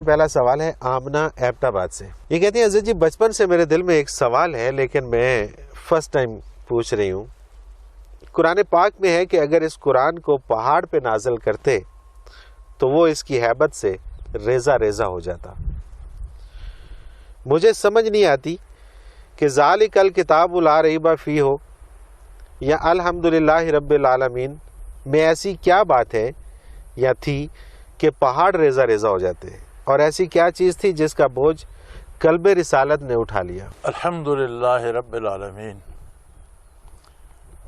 پہلا سوال ہے آمنہ ایبٹ آباد سے. یہ کہتی ہیں حضرت جی بچپن سے میرے دل میں ایک سوال ہے لیکن میں فرسٹ ٹائم پوچھ رہی ہوں. قرآن پاک میں ہے کہ اگر اس قرآن کو پہاڑ پہ نازل کرتے تو وہ اس کی ہیبت سے ریزہ ریزہ ہو جاتا. مجھے سمجھ نہیں آتی کہ ذالک الکتاب لا ریب فیہ ہو یا الحمدللہ رب العالمین میں ایسی کیا بات ہے یا تھی کہ پہاڑ ریزہ ریزہ ہو جاتے ہیں، اور ایسی کیا چیز تھی جس کا بوجھ قلب رسالت نے اٹھا لیا. الحمدللہ رب العالمین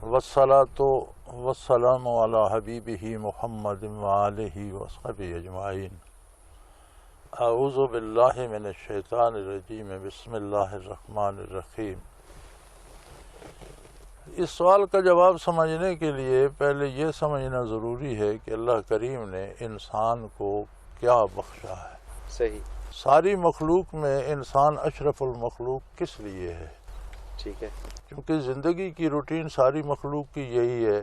والصلاۃ والسلام علی حبیبہ محمد وآلہ وصحبہ اجمعین. اعوذ باللہ من الشیطان الرجیم بسم اللہ الرحمن الرحیم. اس سوال کا جواب سمجھنے کے لیے پہلے یہ سمجھنا ضروری ہے کہ اللہ کریم نے انسان کو کیا بخشا ہے. صحیح. ساری مخلوق میں انسان اشرف المخلوق کس لیے ہے؟ ٹھیک ہے. کیونکہ زندگی کی روٹین ساری مخلوق کی یہی ہے،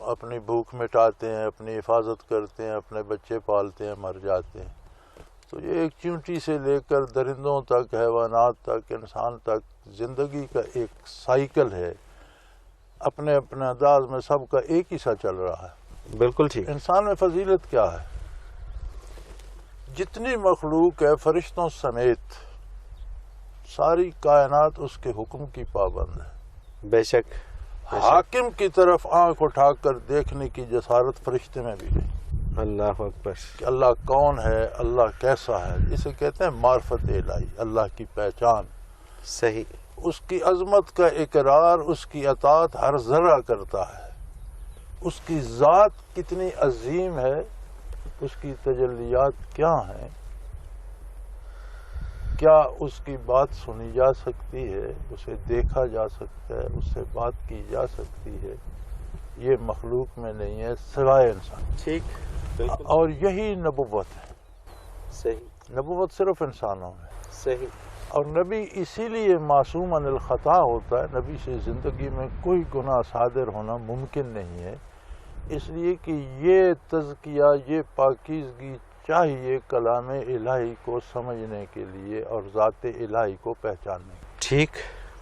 اپنی بھوک مٹاتے ہیں، اپنی حفاظت کرتے ہیں، اپنے بچے پالتے ہیں، مر جاتے ہیں. تو یہ ایک چونٹی سے لے کر درندوں تک، حیوانات تک، انسان تک زندگی کا ایک سائیکل ہے. اپنے اپنے انداز میں سب کا ایک ہی سا چل رہا ہے. بالکل ٹھیک. انسان میں فضیلت کیا ہے؟ جتنی مخلوق ہے فرشتوں سمیت ساری کائنات اس کے حکم کی پابند ہے. بے شک. حاکم کی طرف آنکھ اٹھا کر دیکھنے کی جسارت فرشتے میں بھی نہیں. اللہ اکبر. کہ اللہ کون ہے، اللہ کیسا ہے، اسے کہتے ہیں معرفت الہی، اللہ کی پہچان. صحیح. اس کی عظمت کا اقرار، اس کی اطاعت ہر ذرہ کرتا ہے. اس کی ذات کتنی عظیم ہے، اس کی تجلیات کیا ہیں، کیا اس کی بات سنی جا سکتی ہے، اسے دیکھا جا سکتا ہے، اس سے بات کی جا سکتی ہے. یہ مخلوق میں نہیں ہے سوائے انسان. ٹھیک. بالکل. اور یہی نبوت ہے. صحیح. نبوت صرف انسانوں میں. صحیح. اور نبی اسی لیے معصوم عن الخطا ہوتا ہے. نبی سے زندگی میں کوئی گناہ صادر ہونا ممکن نہیں ہے، اس لیے کہ یہ تزکیہ، یہ پاکیزگی چاہیے کلام الہی کو سمجھنے کے لیے اور ذات الہی کو پہچاننے کے لیے. ٹھیک.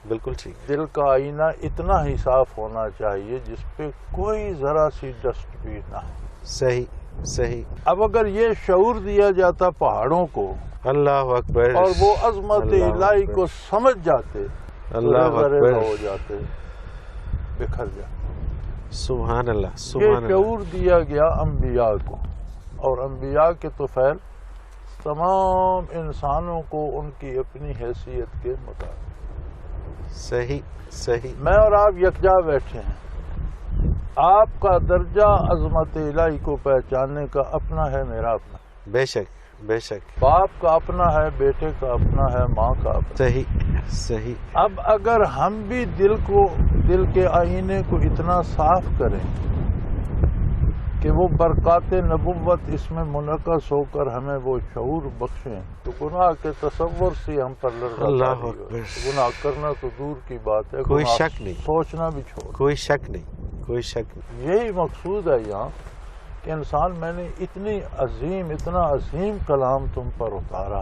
بالکل ٹھیک. دل کا آئینہ اتنا ہی صاف ہونا چاہیے جس پہ کوئی ذرا سی ڈسٹ بھی نہ ہو. صحیح. صحیح. اب اگر یہ شعور دیا جاتا پہاڑوں کو اللہ اکبر، اور وہ عظمت الہی کو سمجھ جاتے، اللہ اکبر، ہو جاتے، بکھر جاتے. سبحان اللہ. یہ سبحان اللہ. شعور دیا گیا انبیاء کو، اور انبیاء کے طفیل تمام انسانوں کو ان کی اپنی حیثیت کے مطابق. صحیح. صحیح. میں اور آپ یکجا بیٹھے ہیں. آپ کا درجہ عظمت الہی کو پہچاننے کا اپنا ہے، میرا اپنا. بے شک. بے شک. باپ کا اپنا ہے، بیٹے کا اپنا ہے، ماں کا اپنا. صحیح. صحیح. اب اگر ہم بھی دل کے آئینے کو اتنا صاف کریں کہ وہ برکات نبوت اس میں منعکس ہو کر ہمیں وہ شعور بخشیں، تو گناہ کے تصور سے ہم پر اللہ اکبر. گناہ کرنا تو دور کی بات ہے، کوئی گناہ شک نہیں، سوچنا بھی چھوڑ. کوئی شک نہیں، کوئی شک نہیں. یہی مقصود ہے یہاں کہ انسان، میں نے اتنا عظیم کلام تم پر اتارا،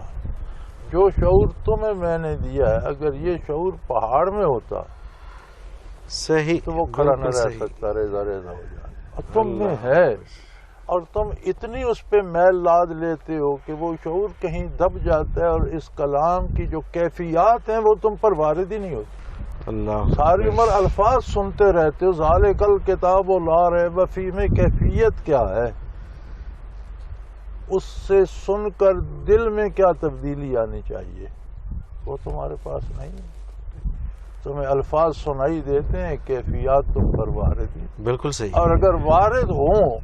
جو شعور تمہیں میں نے دیا ہے، اگر یہ شعور پہاڑ میں ہوتا صحیح تو وہ کھڑا نہ رہ سکتا، ریزہ ریزہ ہو جائے. اور تم میں ہے، اور تم اتنی اس پہ میل لاد لیتے ہو کہ وہ شعور کہیں دب جاتا ہے، اور اس کلام کی جو کیفیات ہیں وہ تم پر وارد ہی نہیں ہوتی. اللہ. ساری عمر الفاظ سنتے رہتے ہو، ذالک الکتاب لا ریب فیہ میں کیفیت کیا ہے، اس سے سن کر دل میں کیا تبدیلی آنی چاہیے، وہ تمہارے پاس نہیں ہے. تمہیں الفاظ سنائی دیتے ہیں، کیفیات تم پر وارد ہیں. بالکل صحیح. اور اگر وارد ہوں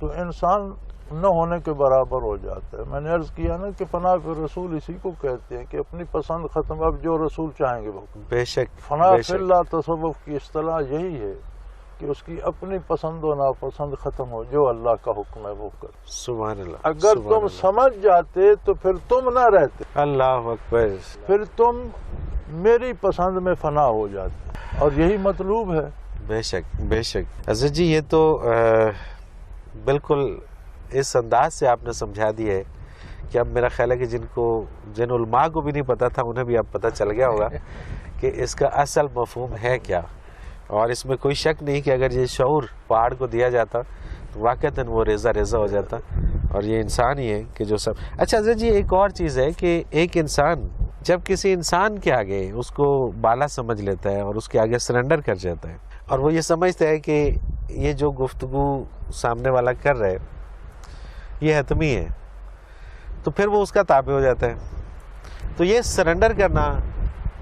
تو انسان نہ ہونے کے برابر ہو جاتا ہے. میں نے عرض کیا نا کہ فنا فی الرسول اسی کو کہتے ہیں کہ اپنی پسند ختم، اب جو رسول چاہیں گے وہ. بے شک. فنا فی اللہ تصوف کی اصطلاح یہی ہے کہ اس کی اپنی پسند و ناپسند ختم ہو، جو اللہ کا حکم ہے وہ کر. سبحان اللہ. اگر تم سمجھ جاتے تو پھر تم نہ رہتے، اللہ اکبر، پھر تم میری پسند میں فنا ہو جاتے، اور یہی مطلوب ہے. بے شک. بے شک. حضرت جی یہ تو بالکل اس انداز سے آپ نے سمجھا دی ہے کہ اب میرا خیال ہے کہ جن علماء کو بھی نہیں پتا تھا انہیں بھی اب پتہ چل گیا ہوگا کہ اس کا اصل مفہوم ہے کیا. اور اس میں کوئی شک نہیں کہ اگر یہ شعور پہاڑ کو دیا جاتا تو واقعتاً وہ ریزہ ریزہ ہو جاتا. اور یہ انسان ہی ہے کہ جو سب. اچھا حضرت جی ایک اور چیز ہے کہ ایک انسان جب کسی انسان کے آگے اس کو بالا سمجھ لیتا ہے اور اس کے آگے سرنڈر کر جاتا ہے اور وہ یہ سمجھتا ہے کہ یہ جو گفتگو سامنے والا کر رہے یہ حتمی ہے تو پھر وہ اس کا تابع ہو جاتا ہے. تو یہ سرنڈر کرنا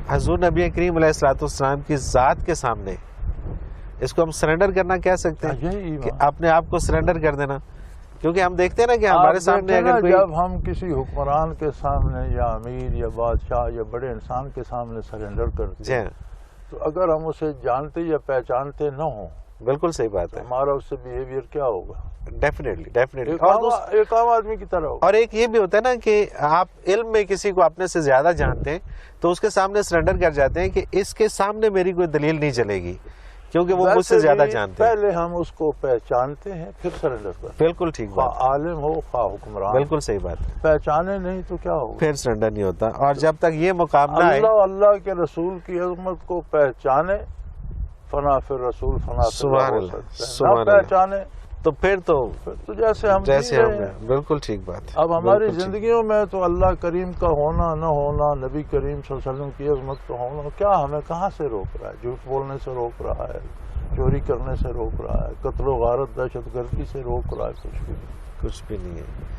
حضور نبی کریم علیہ الصلوۃ والسلام کی ذات کے سامنے اس کو ہم سرنڈر کرنا کہہ سکتے ہیں کہ اپنے آپ کو سرنڈر کر دینا. کیونکہ ہم دیکھتے ہیں نا کہ ہمارے سامنے اگر کوئی جب ہم کسی حکمران کے سامنے یا امیر یا بادشاہ یا بڑے انسان کے سامنے سرنڈر کرتے ہیں تو اگر ہم اسے جانتے یا پہچانتے نہ ہوں بالکل صحیح بات ہے ہمارا اس سے بیہیویئر کیا ہوگا؟ ڈیفینیٹلی ایک عام آدمی کی طرح ہوگا. اور ایک یہ بھی ہوتا ہے نا کہ آپ علم میں کسی کو اپنے سے زیادہ جانتے ہیں تو اس کے سامنے سرنڈر کر جاتے ہیں کہ اس کے سامنے میری کوئی دلیل نہیں چلے گی کیونکہ وہ مجھ سے زیادہ جانتے ہیں. پہلے ہم اس کو پہچانتے ہیں پھر سرنڈر کرتے ہیں. بالکل ٹھیک بات. خواہ عالم ہو خواہ حکمران. بالکل صحیح بات. پہچانے نہیں تو کیا ہوگا؟ پھر سرنڈر نہیں ہوتا. اور جب تک یہ مقام نہ آئے اللہ کے رسول کی عظمت کو پہچانے فنا پھر رسول فنا سبحان اللہ سبحان اللہ. پہچانے تو پھر تو جیسے ہم بالکل ٹھیک بات. اب ہماری زندگیوں میں تو اللہ کریم کا ہونا نہ ہونا، نبی کریم صلی اللہ علیہ وسلم کی عظمت کا ہونا کیا ہمیں کہاں سے روک رہا ہے؟ جھوٹ بولنے سے روک رہا ہے، چوری کرنے سے روک رہا ہے، قتل و غارت دہشت گردی سے روک رہا ہے؟ کچھ بھی نہیں ہے.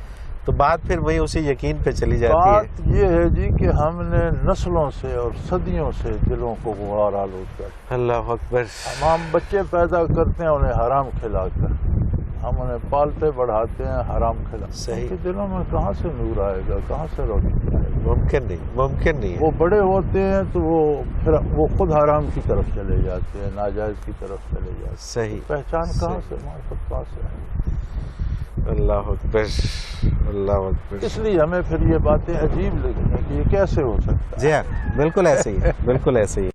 تو بات پھر وہی اسی یقین پہ چلی جاتی ہے. بات یہ ہے جی کہ ہم نے نسلوں سے اور صدیوں سے دلوں کو غبار آلود کر. اللہ اکبر. ہم بچے پیدا کرتے ہیں انہیں حرام کھلا کر، ہم انہیں پالتے بڑھاتے ہیں حرام کھلا. صحیح. ان کے دلوں میں کہاں سے نور آئے گا، کہاں سے روشنی آئے گا؟ ممکن نہیں. وہ بڑے ہوتے ہیں تو وہ خود حرام کی طرف چلے جاتے ہیں، ناجائز کی طرف چلے جاتے ہیں. صحیح. پہچان کہاں سے، معرفت کہاں سے ہے؟ اللہ اکبر اللہ اکبر. اس لیے ہمیں پھر یہ باتیں عجیب لگی ہیں کہ یہ کیسے ہو سکتا ہے. جی ہاں بالکل ایسے ہی بالکل ایسے ہی.